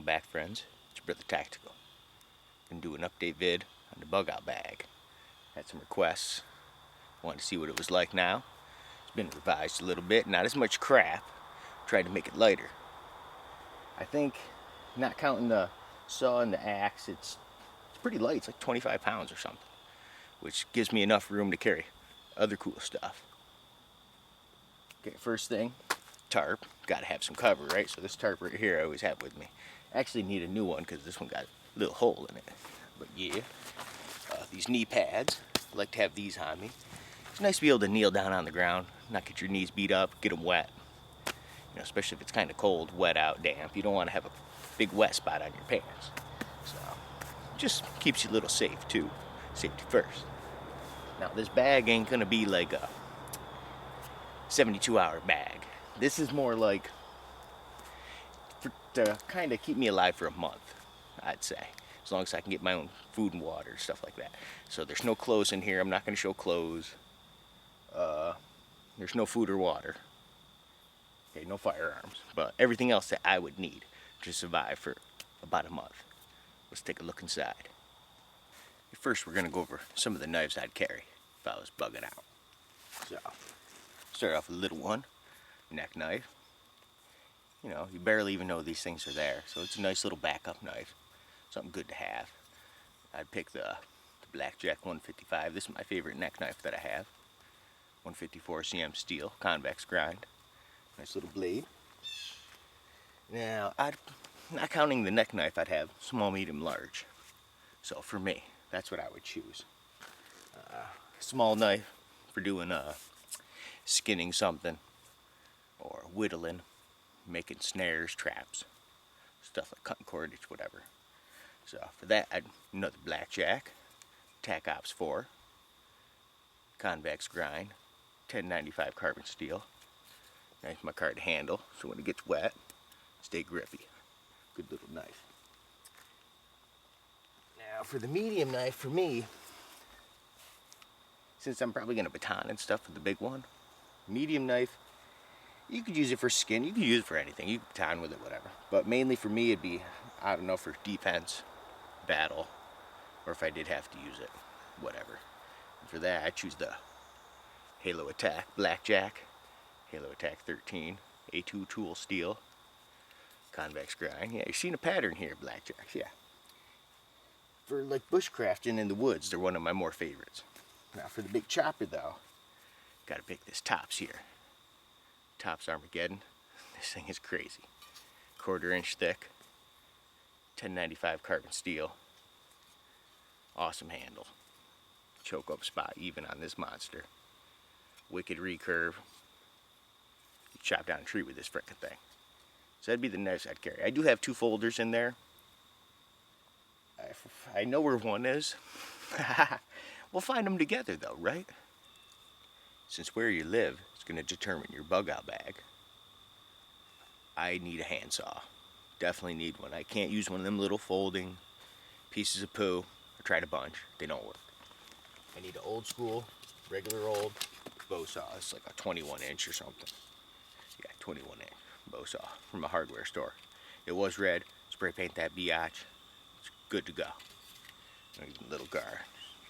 back, friends. It's your brother Tactical. Gonna do an update vid on the bug out bag. Had some requests. Wanted to see what it was like now. It's been revised a little bit, not as much crap. Tried to make it lighter. I think, not counting the saw and the axe, it's pretty light. It's like 25 pounds or something, which gives me enough room to carry other cool stuff. Okay, first thing, tarp. Gotta have some cover, right? So this tarp right here I always have with me. I actually need a new one because this one got a little hole in it. But yeah, these knee pads, I like to have these on me. It's nice to be able to kneel down on the ground, not get your knees beat up, get them wet. You know, especially if it's kind of cold, wet out, damp. You don't want to have a big wet spot on your pants. So, just keeps you a little safe too. Safety first. Now this bag ain't gonna be like a 72-hour bag. This is more like to kind of keep me alive for a month, I'd say. As long as I can get my own food and water, stuff like that. So there's no clothes in here. I'm not gonna show clothes. There's no food or water. Okay, no firearms. But everything else that I would need to survive for about a month. Let's take a look inside. First, we're gonna go over some of the knives I'd carry if I was bugging out. So, start off with a little one, neck knife. You know, you barely even know these things are there, so it's a nice little backup knife. Something good to have. I'd pick the Blackjack 155. This is my favorite neck knife that I have. 154 cm steel, convex grind. Nice little blade. Now, not counting the neck knife, I'd have small, medium, large. So for me, that's what I would choose. Small knife for doing skinning something, or whittling, making snares, traps, stuff like cutting cordage, whatever. So for that, I'd another Blackjack, Tac Ops 4, convex grind, 1095 carbon steel. Nice my card to handle, so when it gets wet, stay grippy. Good little knife. Now for the medium knife, for me, since I'm probably gonna baton and stuff with the big one, medium knife, you could use it for skin, you could use it for anything, you could baton with it, whatever. But mainly for me, it'd be, I don't know, for defense, battle, or if I did have to use it, whatever. And for that, I choose the Halo Attack Blackjack, Halo Attack 13, A2 tool steel, convex grind. Yeah, you've seen a pattern here, Blackjacks, yeah. For like bushcrafting in the woods, they're one of my more favorites. Now for the big chopper though, gotta pick this Tops here. Tops Armageddon. This thing is crazy. 1/4 inch thick, 1095 carbon steel. Awesome handle. Choke up spot even on this monster. Wicked recurve. You chop down a tree with this frickin' thing. So that'd be the knives I'd carry. I do have 2 folders in there. I know where one is. We'll find them together though, right? Since where you live is going to determine your bug out bag, I need a handsaw. Definitely need one. I can't use one of them little folding pieces of poo. I tried a bunch. They don't work. I need an old school, regular old bow saw. It's like a 21 inch or something. Yeah, 21 inch bow saw from a hardware store. It was red. Spray paint that biatch. It's good to go. Little gar.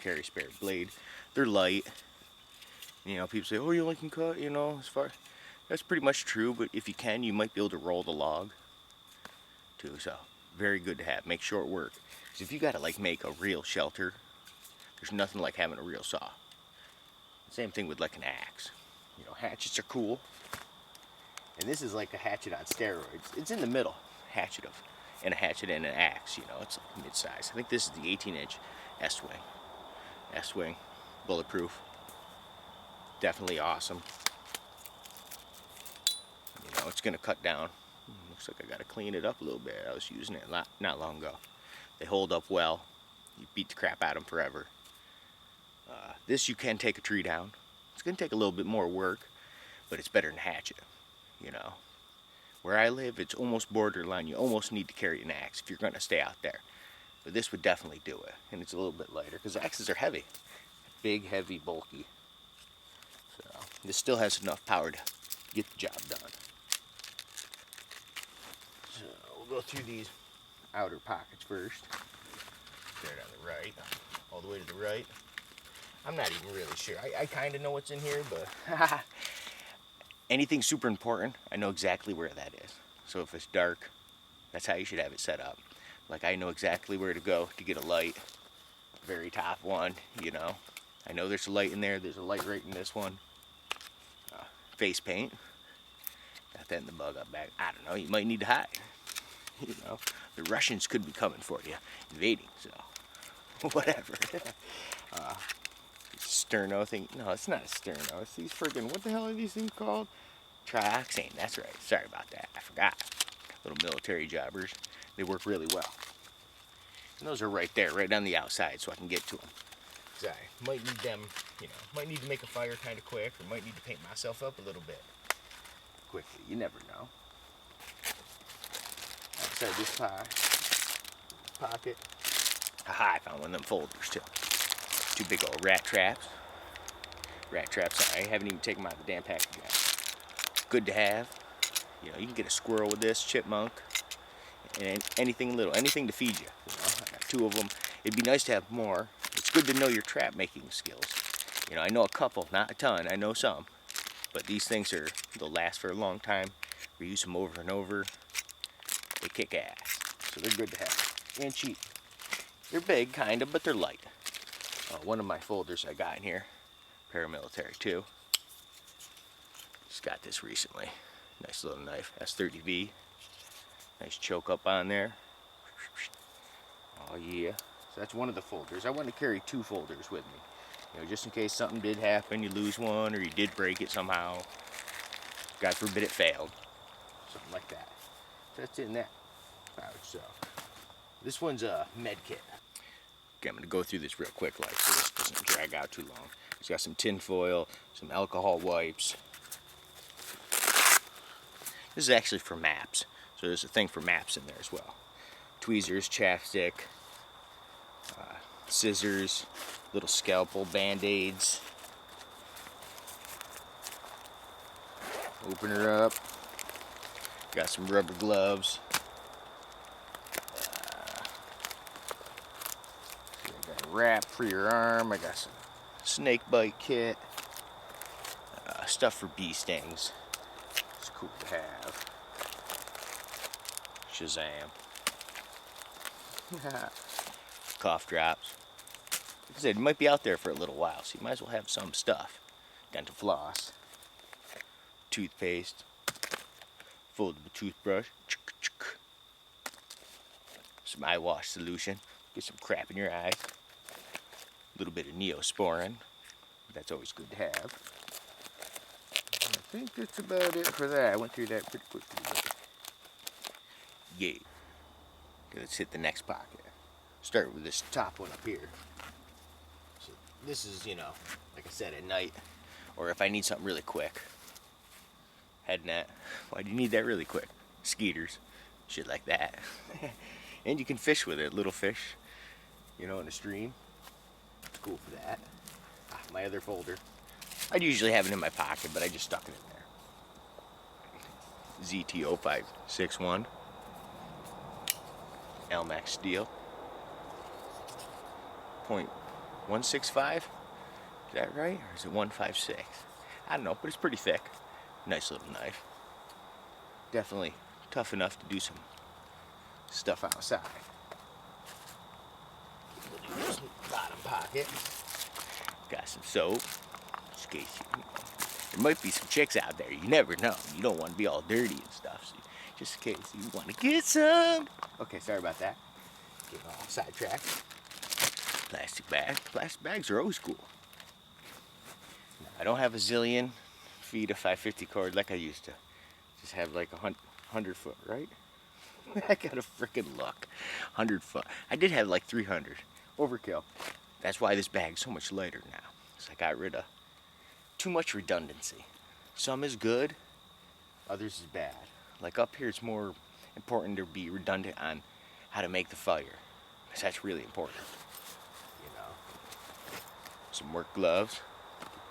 Carry spare blade. They're light. You know, people say, oh, you only can cut, you know, as far. That's pretty much true, but if you can, you might be able to roll the log too. So, very good to have. Make short work. Because if you gotta like make a real shelter, there's nothing like having a real saw. Same thing with like an axe. You know, hatchets are cool. And this is like a hatchet on steroids. It's in the middle, hatchet of, and a hatchet and an axe, you know, it's like mid-size. I think this is the 18-inch S-Wing. S-Wing, bulletproof. Definitely awesome. You know, it's gonna cut down. Looks like I gotta clean it up a little bit. I was using it not long ago. They hold up well. You beat the crap out of them forever. This you can take a tree down. It's gonna take a little bit more work, but it's better than hatchet. You know, where I live, it's almost borderline. You almost need to carry an axe if you're gonna stay out there. But this would definitely do it, and it's a little bit lighter because axes are heavy, big, heavy, bulky. So this still has enough power to get the job done. So we'll go through these outer pockets first. Start on the right, all the way to the right. I'm not even really sure. I kind of know what's in here, but anything super important, I know exactly where that is. So if it's dark, that's how you should have it set up. Like I know exactly where to go to get a light. Very top one, you know. I know there's a light in there. There's a light right in this one. Face paint. Got that in the bug up bag. I don't know. You might need to hide. You know, the Russians could be coming for you, invading. So, whatever. Sterno thing. No, it's not a sterno. It's these friggin'. What the hell are these things called? Trioxane. That's right. Sorry about that. I forgot. Little military jobbers. They work really well. And those are right there, right on the outside, so I can get to them. Cause I might need them, you know, might need to make a fire kind of quick, or might need to paint myself up a little bit quickly. You never know. Outside this pocket. Aha, I found one of them folders too. Two big old rat traps. Rat traps, sorry, I haven't even taken them out of the damn package yet. Good to have. You know, you can get a squirrel with this, chipmunk, and anything little, anything to feed you. You know, I got two of them. It'd be nice to have more. It's good to know your trap making skills. You know, I know a couple, not a ton, I know some. But these things they'll last for a long time. We use them over and over. They kick ass. So they're good to have. And cheap. They're big, kind of, but they're light. One of my folders I got in here, paramilitary too. Just got this recently. Nice little knife, S30V. Nice choke up on there. Oh yeah. So that's one of the folders. I want to carry two folders with me. You know, just in case something did happen, you lose one, or you did break it somehow. God forbid it failed. Something like that. So that's in that pouch. So this one's a med kit. Okay, I'm going to go through this real quick, like, so this doesn't drag out too long. It's got some tin foil, some alcohol wipes. This is actually for maps. So there's a thing for maps in there as well. Tweezers, chapstick, scissors, little scalpel, band-aids. Open her up. Got some rubber gloves. I got a wrap for your arm. I got some Snakebite Kit. Stuff for bee stings. It's cool to have. Shazam. Cough drops. Like I said, it might be out there for a little while, so you might as well have some stuff. Dental floss. Toothpaste. Foldable toothbrush. Some eye wash solution. Get some crap in your eyes. A little bit of Neosporin. That's always good to have. I think that's about it for that. I went through that pretty quickly. Yeah. Okay, let's hit the next pocket. Start with this top one up here. So this is, you know, like I said, at night, or if I need something really quick. Head net. Why do you need that really quick? Skeeters, shit like that. And you can fish with it, little fish, you know, in a stream. It's cool for that. My other folder. I'd usually have it in my pocket, but I just stuck it in there. ZT0561. Elmax steel. .165. Is that right? Or is it 156? I don't know, but it's pretty thick. Nice little knife. Definitely tough enough to do some stuff outside. Bottom pocket. Got some soap. Just in case you know, there might be some chicks out there. You never know. You don't want to be all dirty and stuff. So just in case you want to get some. Okay, sorry about that. Getting all sidetracked. Plastic bag. Plastic bags are always cool. Now, I don't have a zillion feet of 550 cord like I used to. Just have like 100 foot, right? I gotta frickin' look. 100 foot. I did have like 300. Overkill. That's why this bag's so much lighter now. Because I got rid of too much redundancy. Some is good, others is bad. Like up here, it's more important to be redundant on how to make the fire. Because that's really important. You know. Some work gloves.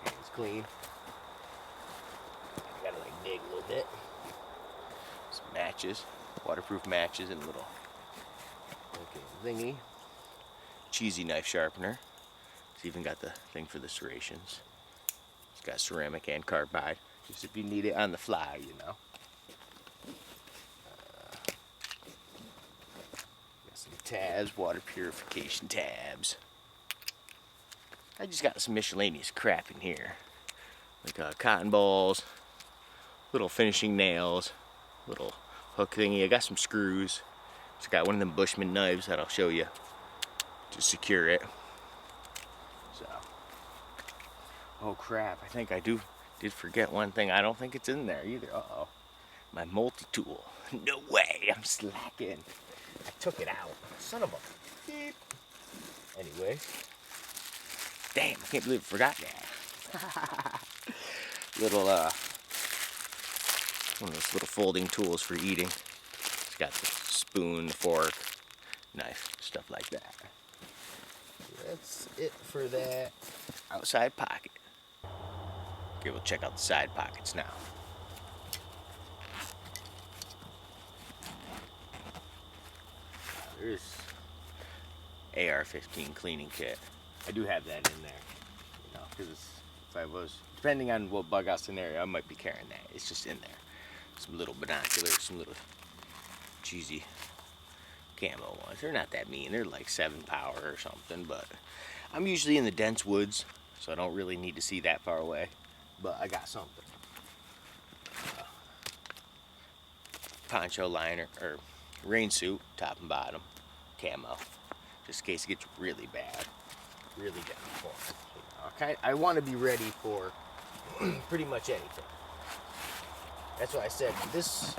Hands clean. I gotta like dig a little bit. Some matches. Waterproof matches in a little thingy. Cheesy knife sharpener. It's even got the thing for the serrations. It's got ceramic and carbide, just if you need it on the fly, you know. Got some tabs, water purification tabs. I just got some miscellaneous crap in here, like cotton balls, little finishing nails, little hook thingy. I got some screws. It's got one of them Bushman knives that I'll show you to secure it. So, oh crap! I think I did forget one thing. I don't think it's in there either. Uh-oh, my multi-tool. No way! I'm slacking. I took it out. Son of a beep. Anyway. Damn, I can't believe I forgot that. Little, one of those little folding tools for eating. It's got the spoon, the fork, knife, stuff like that. That's it for that outside pocket. Okay, we'll check out the side pockets now. There's AR-15 cleaning kit. I do have that in there, you know, because if I was, depending on what bug out scenario, I might be carrying that. It's just in there. Some little binoculars, some little cheesy camo ones. They're not that mean. They're like 7 power or something, but I'm usually in the dense woods, so I don't really need to see that far away. But I got something. Poncho liner, or rain suit, top and bottom, camo, just in case it gets really bad. Really down for it. You know, I want to be ready for pretty much anything. That's why I said this,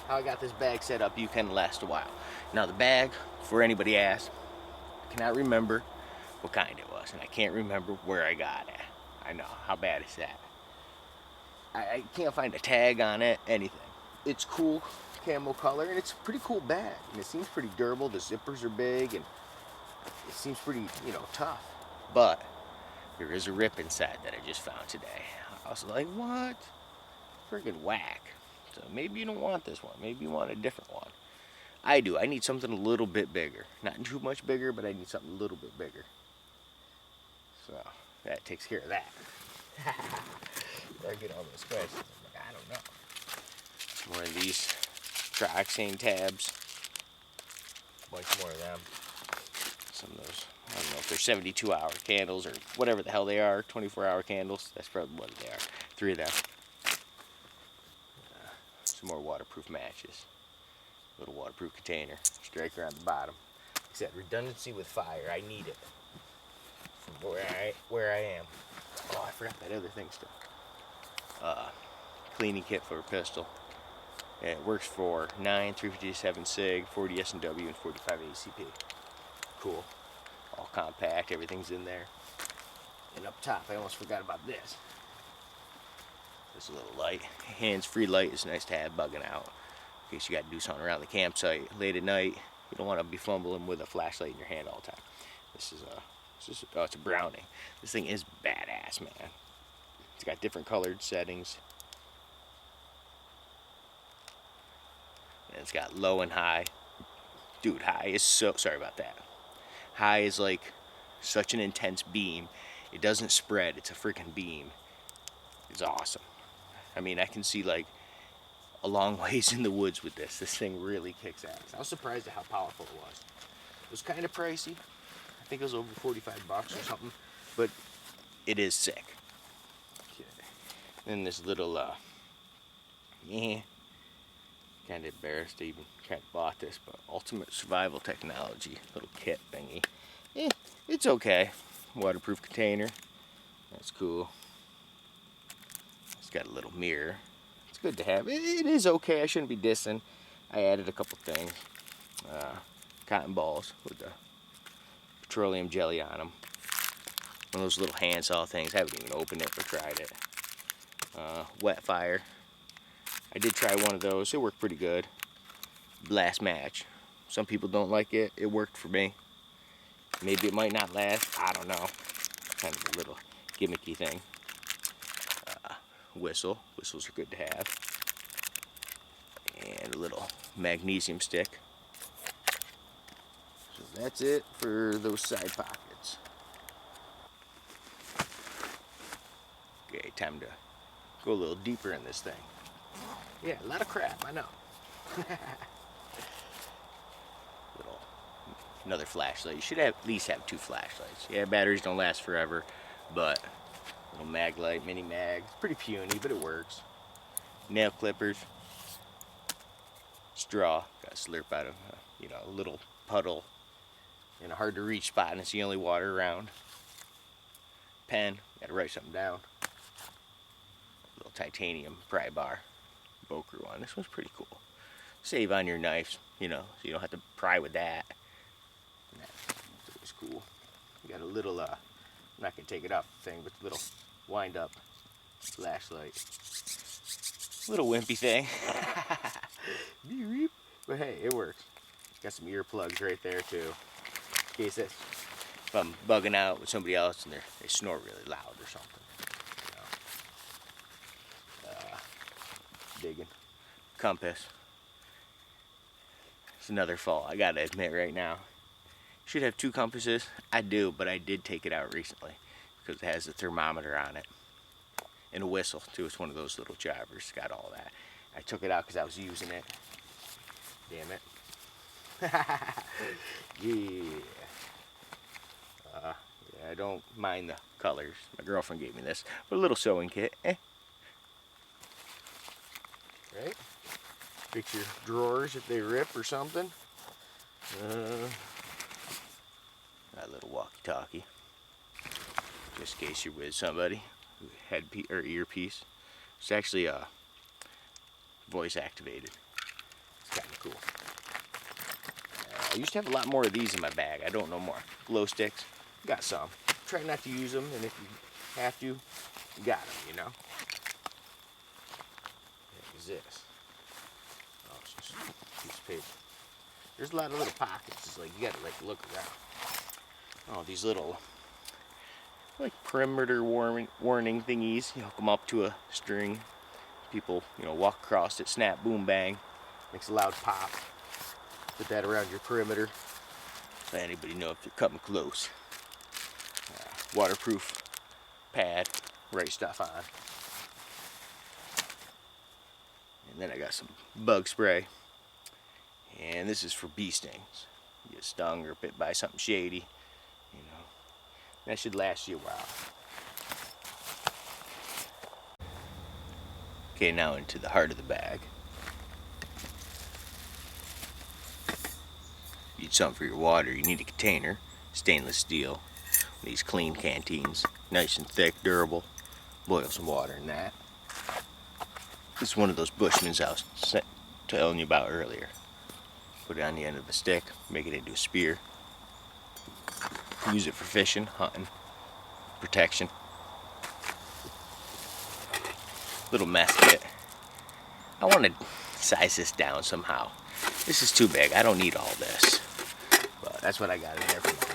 how I got this bag set up, you can last a while. Now the bag, before anybody asks, I cannot remember what kind it was, and I can't remember where I got it. I know, how bad is that? I can't find a tag on it, anything. It's cool camo color, and it's a pretty cool bag, and it seems pretty durable. The zippers are big, and it seems pretty, you know, tough. But there is a rip inside that I just found today. I was like, what? Friggin' whack. So maybe you don't want this one. Maybe you want a different one. I do. I need something a little bit bigger. Not too much bigger, but I need something a little bit bigger. So that takes care of that. Where I get all those questions, I'm like, I don't know. More of these trioxane tabs. A bunch more of them. Some of those, I don't know if they're 72-hour candles or whatever the hell they are, 24-hour candles. That's probably what they are. 3 of them. Some more waterproof matches. Little waterproof container. Striker on the bottom. Like I said, redundancy with fire. I need it from where I am. Oh, I forgot that other thing still. Cleaning kit for a pistol. And it works for 9, 357 SIG, 40 S&W, and 45 ACP. Cool. All compact, everything's in there. And up top, I almost forgot about this. This little light. Hands-free light is nice to have bugging out. In case you got to do something around the campsite late at night. You don't want to be fumbling with a flashlight in your hand all the time. This is it's a Browning. This thing is badass, man. It's got different colored settings. And it's got low and high. Dude, high is so, sorry about that. High is like such an intense beam. It doesn't spread, it's a freaking beam. It's awesome. I mean, I can see like a long ways in the woods with this. This thing really kicks ass. I was surprised at how powerful it was. It was kind of pricey. I think it was over 45 bucks or something, but it is sick. Okay. Then this little, kind of embarrassed to even kind of bought this, but ultimate survival technology little kit thingy. It's okay. Waterproof container. That's cool. It's got a little mirror. It's good to have. It is okay. I shouldn't be dissing. I added a couple things. Cotton balls with the petroleum jelly on them. One of those little handsaw things. I haven't even opened it or tried it. Wet fire. I did try one of those. It worked pretty good. Blast match. Some people don't like it. It worked for me. Maybe it might not last. I don't know. Kind of a little gimmicky thing. Whistle. Whistles are good to have. And a little magnesium stick. So that's it for those side pockets. Okay, time to go a little deeper in this thing. Yeah, a lot of crap, I know. Another flashlight. You should at least have 2 flashlights. Yeah, batteries don't last forever, but little mag light, mini mag. It's pretty puny, but it works. Nail clippers. Straw. Got to slurp out of a little puddle in a hard to reach spot, and it's the only water around. Pen. Got to write something down. Little titanium pry bar. Boker one. This one's pretty cool. Save on your knives, so you don't have to pry with that. That's always cool. You got a little, I'm not going to take it off the thing, but a little wind up flashlight. Little wimpy thing. But hey, it works. Got some earplugs right there too. In case if I'm bugging out with somebody else and they snore really loud or something. Digging. Compass. It's another fault, I gotta admit right now. Should have 2 compasses. I do, but I did take it out recently because it has a thermometer on it. And a whistle too. It's one of those little jobbers. It's got all that. I took it out because I was using it. Damn it. Yeah. Yeah, I don't mind the colors. My girlfriend gave me this. But a little sewing kit. Right? Fix your drawers if they rip or something. That little walkie-talkie. Just in case you're with somebody. Headpiece or earpiece. It's actually voice activated. It's kind of cool. I used to have a lot more of these in my bag. I don't know more. Glow sticks. Got some. Try not to use them, and if you have to, you got them, What is this? Oh, it's just a piece of paper. There's a lot of little pockets. It's like you gotta look around. Oh, these little perimeter warning thingies. You hook them up to a string. People, walk across it, snap, boom, bang. Makes a loud pop. Put that around your perimeter. Let anybody know if you're coming close. Waterproof pad. Write stuff on. And then I got some bug spray. And this is for bee stings. You get stung or bit by something shady. That should last you a while. Okay, now into the heart of the bag. You need something for your water. You need a container. Stainless steel. These clean canteens. Nice and thick, durable. Boil some water in that. This is one of those Bushmans I was telling you about earlier. Put it on the end of the stick. Make it into a spear. Use it for fishing, hunting, protection. Little mess kit. I want to size this down somehow. This is too big. I don't need all this. But that's what I got in there for now.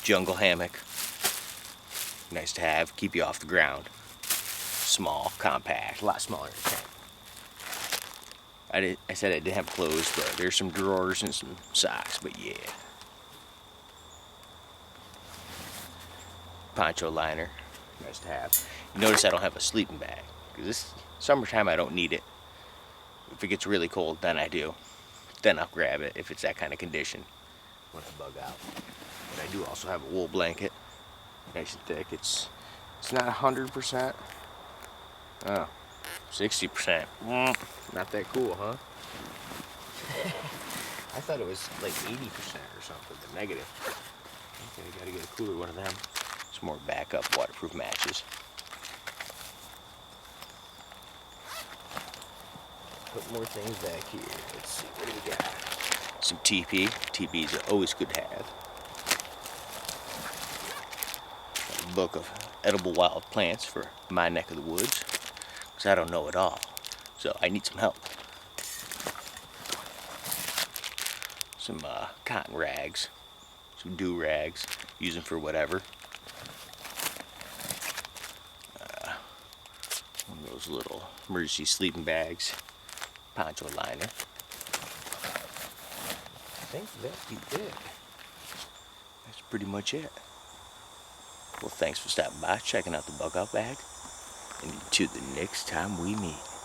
Jungle hammock. Nice to have. Keep you off the ground. Small, compact, a lot smaller than a tent. I said I didn't have clothes, but there's some drawers and some socks, but yeah. Poncho liner, nice to have. You notice I don't have a sleeping bag, because this summertime I don't need it. If it gets really cold, then I do. Then I'll grab it if it's that kind of condition when I bug out. But I do also have a wool blanket, nice and thick. It's not 100%. Oh. 60%. Not that cool, huh? I thought it was like 80% or something, the negative. Okay, gotta get a cooler one of them. Some more backup waterproof matches. Put more things back here. Let's see, what do we got? Some TP. TPs are always good to have. A book of edible wild plants for my neck of the woods. Because I don't know it all. So I need some help. Some cotton rags. Some dew rags. Use them for whatever. One of those little emergency sleeping bags. Poncho liner. think that'd be it. That's pretty much it. Well, thanks for stopping by, checking out the bug out bag. And until the next time we meet.